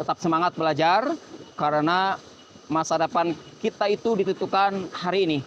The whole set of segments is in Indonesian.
tetap semangat belajar karena masa depan kita itu ditentukan hari ini.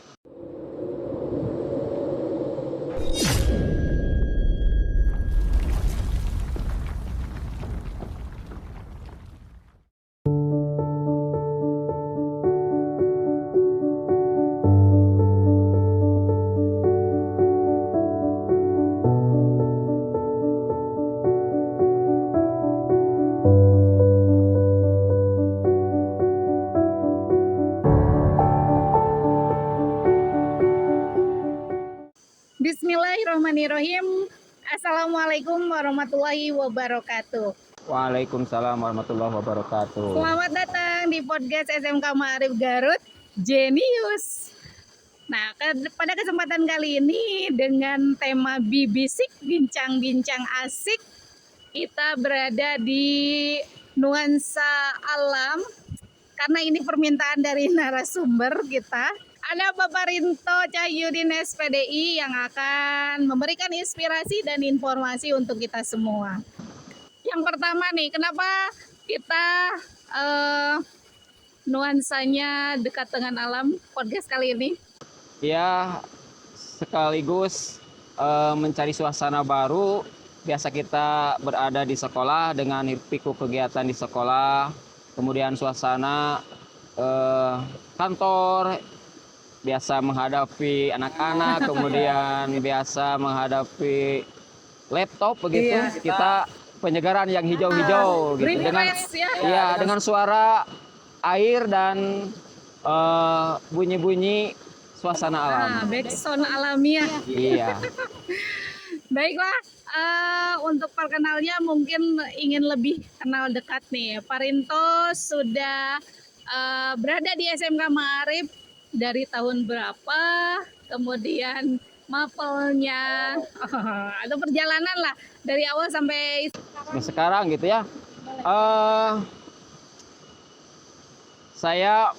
Bismillahirrahmanirrahim. Assalamualaikum warahmatullahi wabarakatuh. Waalaikumsalam warahmatullahi wabarakatuh. Selamat datang di podcast SMK Ma'arif Garut Jenius. Nah, pada kesempatan kali ini dengan tema Bibisik bincang-bincang asik, kita berada di nuansa alam karena ini permintaan dari narasumber kita. Ada Bapak Rinto Cahyudin SPDI yang akan memberikan inspirasi dan informasi untuk kita semua. Yang pertama nih, kenapa kita nuansanya dekat dengan alam podcast kali ini? Ya, sekaligus mencari suasana baru. Biasa kita berada di sekolah dengan hiruk-pikuk kegiatan di sekolah, kemudian suasana kantor, biasa menghadapi anak-anak, kemudian biasa menghadapi laptop begitu. Iya. Kita penyegaran yang hijau-hijau gitu dengan dengan suara air dan bunyi-bunyi suasana alam. Backsound alamiah. Iya. Baiklah, untuk perkenalnya mungkin ingin lebih kenal dekat nih. Pak Rinto sudah berada di SMK Ma'arif dari tahun berapa, kemudian mapelnya, atau perjalanan lah dari awal sampai sekarang gitu ya. Saya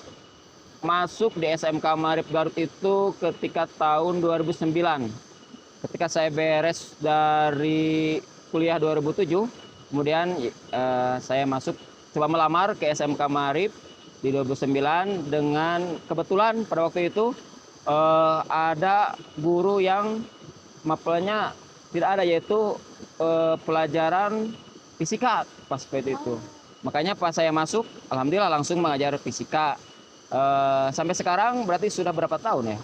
masuk di SMK Ma'arif Garut itu ketika tahun 2009. Ketika saya beres dari kuliah 2007, kemudian saya masuk coba melamar ke SMK Ma'arif di 2009 dengan kebetulan pada waktu itu ada guru yang mapelnya tidak ada, yaitu pelajaran fisika pas seperti itu. Makanya pas saya masuk, alhamdulillah langsung mengajar fisika. Sampai sekarang berarti sudah berapa tahun ya?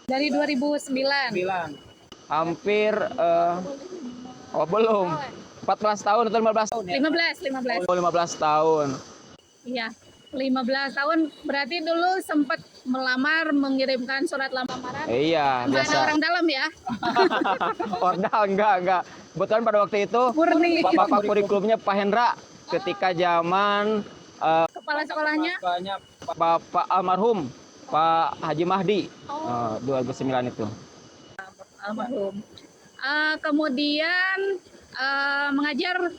Dari 2009. Hampir belum 14 tahun atau 15 tahun ya? 15. 15 tahun. Iya, 15 tahun berarti dulu sempat melamar, mengirimkan surat lamaran. Iya, Nggak biasa. ada orang dalam ya? Ordal enggak. Kebetulan pada waktu itu Murni. Bapak kurikulumnya Pak Hendra ketika zaman Kepala sekolahnya? Bapak almarhum Pak Haji Mahdi 2009 itu. Almarhum. Kemudian mengajar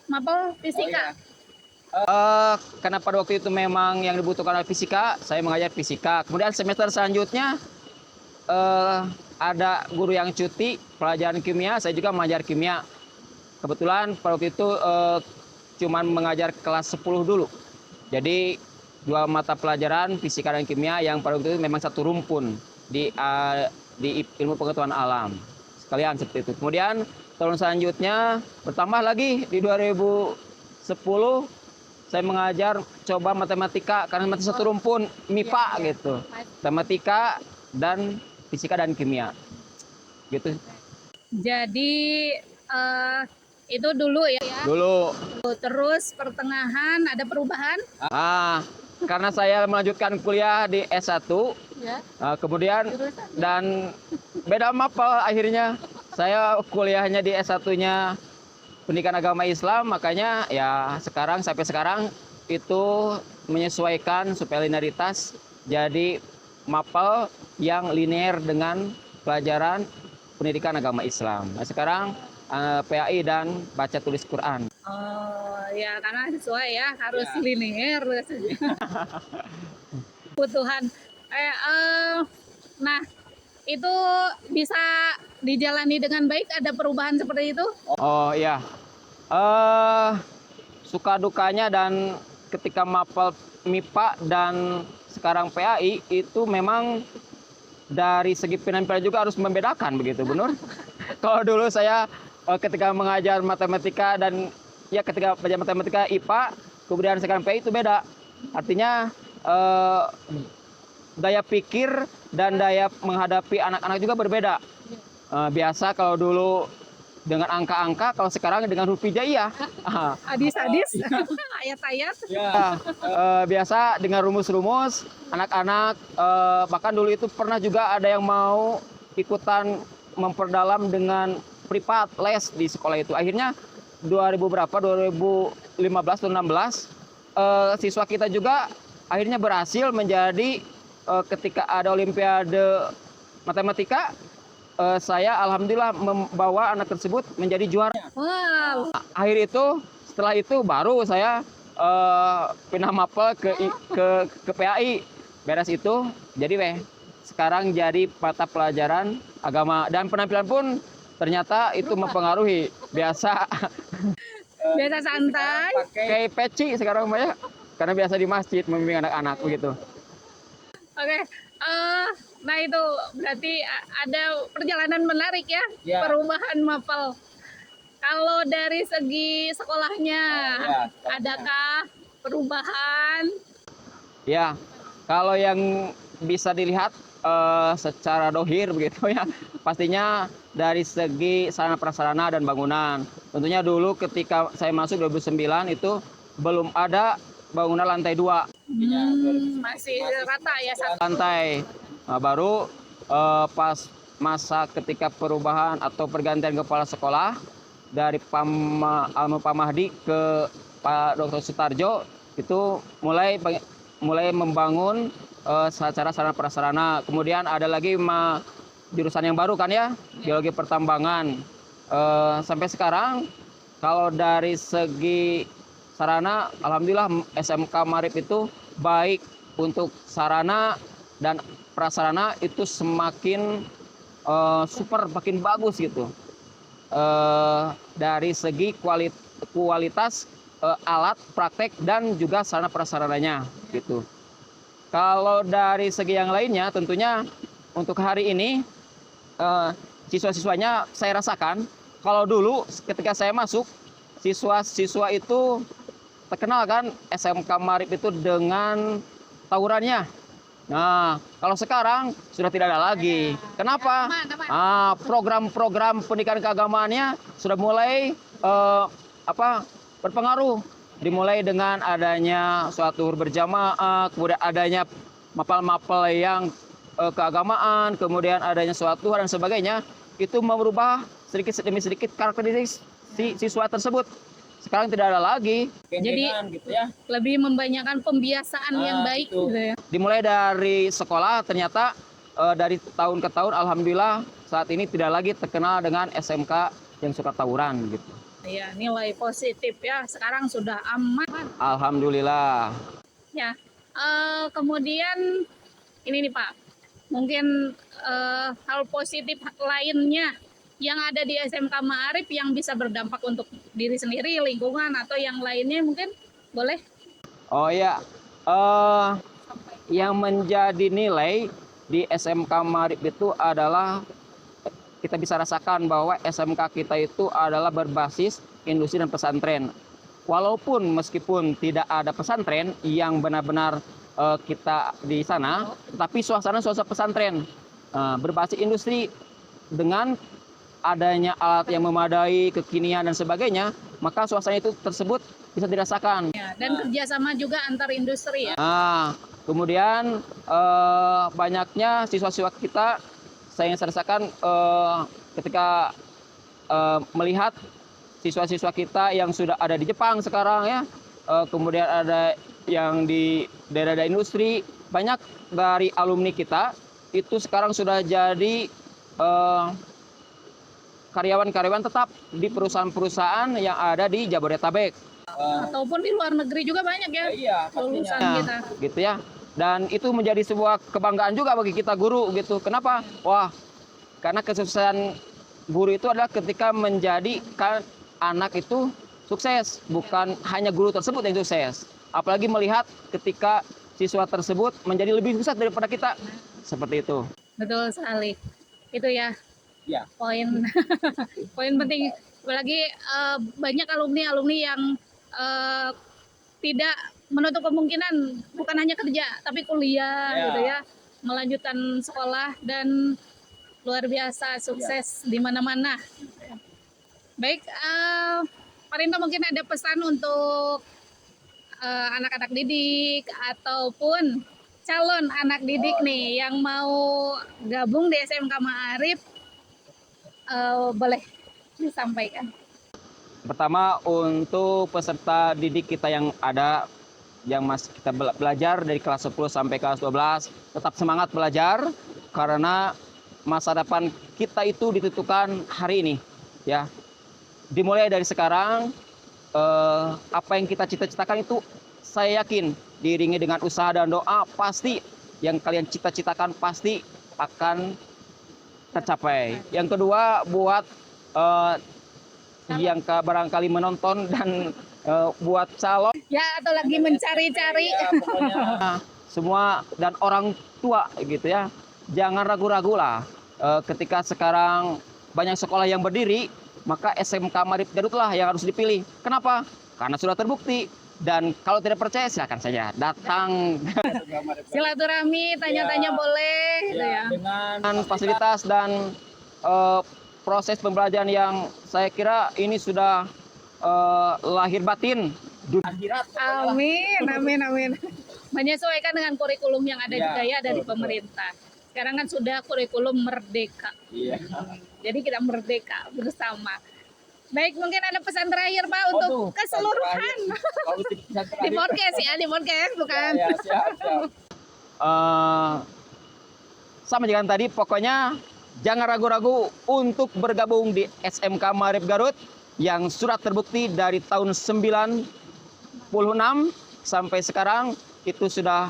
mapel fisika. Karena pada waktu itu memang yang dibutuhkan adalah fisika, saya mengajar fisika. Kemudian semester selanjutnya ada guru yang cuti pelajaran kimia, saya juga mengajar kimia. Kebetulan pada waktu itu cuman mengajar kelas 10 dulu. Jadi dua mata pelajaran fisika dan kimia yang pada waktu itu memang satu rumpun di ilmu pengetahuan alam. Sekalian seperti itu. Kemudian tahun selanjutnya bertambah lagi di 2010 saya mengajar coba matematika karena masih satu rumpun MIPA gitu. Matematika dan fisika dan kimia. Gitu. Jadi itu dulu ya. Dulu. Terus pertengahan ada perubahan. Karena saya melanjutkan kuliah di S1. Ya. Kemudian dan beda mapel akhirnya. Saya kuliahnya di S1-nya pendidikan agama Islam, makanya ya sampai sekarang itu menyesuaikan supaya linearitas jadi mapel yang linear dengan pelajaran pendidikan agama Islam. Nah, sekarang PAI dan baca tulis Quran. Oh ya, karena sesuai ya, harus linear. Kebutuhan. Nah, itu bisa dijalani dengan baik, ada perubahan seperti itu? Oh iya. suka dukanya dan ketika mapel MIPA dan sekarang PAI itu memang dari segi penampilan juga harus membedakan begitu, Bu Nur. Kalau dulu saya ketika mengajar matematika dan ya ketika belajar matematika IPA, kemudian sekarang PAI itu beda. Artinya daya pikir dan daya menghadapi anak-anak juga berbeda. Biasa kalau dulu dengan angka-angka, kalau sekarang dengan huruf hijaiyah. Hadis-hadis, ayat-ayat. Ya, biasa dengan rumus-rumus, anak-anak bahkan dulu itu pernah juga ada yang mau ikutan memperdalam dengan privat les di sekolah itu. Akhirnya 2015 atau 16 siswa kita juga akhirnya berhasil menjadi ketika ada olimpiade matematika, saya alhamdulillah membawa anak tersebut menjadi juara. Wow. Akhir itu setelah itu baru saya pindah mapel ke PAI. Beres itu jadi sekarang jadi mata pelajaran agama dan penampilan pun ternyata itu mempengaruhi. Biasa Santai. pakai peci sekarang ya, karena biasa di masjid membimbing anak-anak begitu. Oke. Nah itu berarti ada perjalanan menarik ya, Ya. perubahan mapel. Kalau dari segi sekolahnya, adakah perubahan? Ya, kalau yang bisa dilihat secara dohir begitu ya, pastinya dari segi sarana prasarana dan bangunan. Tentunya dulu ketika saya masuk 2009 itu belum ada bangunan lantai 2. Masih rata ya satu. Lantai. Nah, baru pas masa ketika perubahan atau pergantian kepala sekolah dari Pak Mahdi ke Pak Dr. Sutarjo itu mulai membangun secara sarana prasarana. Kemudian ada lagi jurusan yang baru kan ya, geologi pertambangan. Sampai sekarang kalau dari segi sarana, alhamdulillah SMK Maarif itu baik untuk sarana dan prasarana itu semakin super, makin bagus gitu. Dari segi kualitas alat praktek dan juga sarana prasarananya gitu. Kalau dari segi yang lainnya tentunya untuk hari ini siswa-siswanya saya rasakan kalau dulu ketika saya masuk siswa-siswa itu terkenal kan SMK Maarif itu dengan tawurannya. Nah, kalau sekarang sudah tidak ada lagi. Kenapa? Program-program pendidikan keagamaannya sudah mulai berpengaruh. Dimulai dengan adanya sholat zuhur berjamaah, kemudian adanya mapel-mapel yang keagamaan, kemudian adanya sholat duha dan sebagainya. Itu merubah sedikit demi sedikit karakteristik si siswa tersebut. Sekarang tidak ada lagi. Jadi gitu ya. lebih membanyakan pembiasaan yang baik Gitu. gitu ya. Dimulai dari sekolah, ternyata dari tahun ke tahun alhamdulillah saat ini tidak lagi terkenal dengan SMK yang suka tawuran gitu. Ya, nilai positif ya. Sekarang sudah aman. Alhamdulillah. Ya. Kemudian ini nih Pak. Mungkin hal positif lainnya yang ada di SMK Maarif yang bisa berdampak untuk diri sendiri, lingkungan atau yang lainnya mungkin boleh? Oh ya, yang menjadi nilai di SMK Maarif itu adalah kita bisa rasakan bahwa SMK kita itu adalah berbasis industri dan pesantren. Walaupun meskipun tidak ada pesantren yang benar-benar kita di sana, tapi suasana pesantren berbasis industri dengan adanya alat yang memadai, kekinian dan sebagainya, maka suasana itu tersebut bisa dirasakan. Ya, dan kerjasama juga antar industri ya. Kemudian banyaknya siswa-siswa kita, saya rasakan ketika melihat siswa-siswa kita yang sudah ada di Jepang sekarang ya, kemudian ada yang di daerah-daerah industri, banyak dari alumni kita itu sekarang sudah jadi karyawan-karyawan tetap di perusahaan-perusahaan yang ada di Jabodetabek. Ataupun di luar negeri juga banyak ya. Iya, lulusan kita. Gitu ya. Dan itu menjadi sebuah kebanggaan juga bagi kita guru gitu. Kenapa? Wah, karena kesuksesan guru itu adalah ketika menjadikan anak itu sukses, bukan hanya guru tersebut yang sukses. Apalagi melihat ketika siswa tersebut menjadi lebih sukses daripada kita. Seperti itu. Betul sekali. Itu ya Ya. poin poin penting. Apalagi banyak alumni-alumni yang tidak menutup kemungkinan bukan hanya kerja tapi kuliah gitu ya, melanjutkan sekolah dan luar biasa sukses di mana-mana. Baik, Pak Rinto mungkin ada pesan untuk anak-anak didik ataupun calon anak didik nih yang mau gabung di SMK Ma'arif, boleh disampaikan. Pertama, untuk peserta didik kita yang ada, yang masih kita belajar dari kelas 10 sampai kelas 12, tetap semangat belajar karena masa depan kita itu ditentukan hari ini, ya. Dimulai dari sekarang, apa yang kita cita-citakan itu saya yakin diiringi dengan usaha dan doa, pasti yang kalian cita-citakan pasti akan tercapai. Yang kedua, buat yang barangkali menonton dan buat calon Ya, atau lagi mencari-cari. semua dan orang tua gitu ya, jangan ragu-ragu lah. Ketika sekarang banyak sekolah yang berdiri, maka SMK Ma'arif Garut lah yang harus dipilih. Kenapa? Karena sudah terbukti. Dan kalau tidak percaya silakan saja datang. Silaturahmi, tanya-tanya boleh gitu ya. Dengan fasilitas dan proses pembelajaran yang saya kira ini sudah lahir batin. Amin, amin, amin. Menyesuaikan dengan kurikulum yang ada juga ya dari pemerintah. Sekarang kan sudah kurikulum merdeka. Jadi kita merdeka bersama. Baik, mungkin ada pesan terakhir Pak untuk keseluruhan. Di podcast ya, di podcast bukan. Sama dengan tadi, pokoknya jangan ragu-ragu untuk bergabung di SMK Ma'arif Garut yang sudah terbukti dari tahun 96 sampai sekarang itu sudah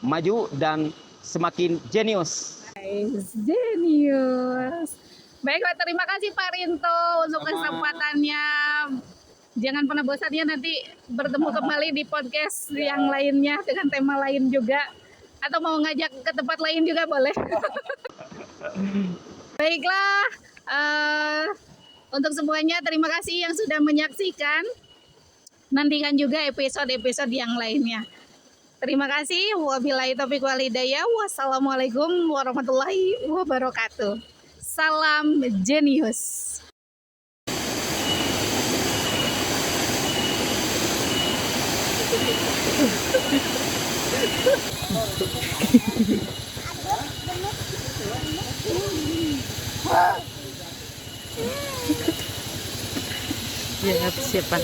maju dan semakin jenius. Jenius. Baiklah, terima kasih Pak Rinto untuk kesempatannya. Jangan pernah bosannya nanti bertemu kembali di podcast yang lainnya dengan tema lain juga. Atau mau ngajak ke tempat lain juga boleh. Baiklah, untuk semuanya terima kasih yang sudah menyaksikan. Nantikan juga episode-episode yang lainnya. Terima kasih. Wabillahi taufiq wal hidayah. Wassalamualaikum warahmatullahi wabarakatuh. Salam jenius. Ya, siapa?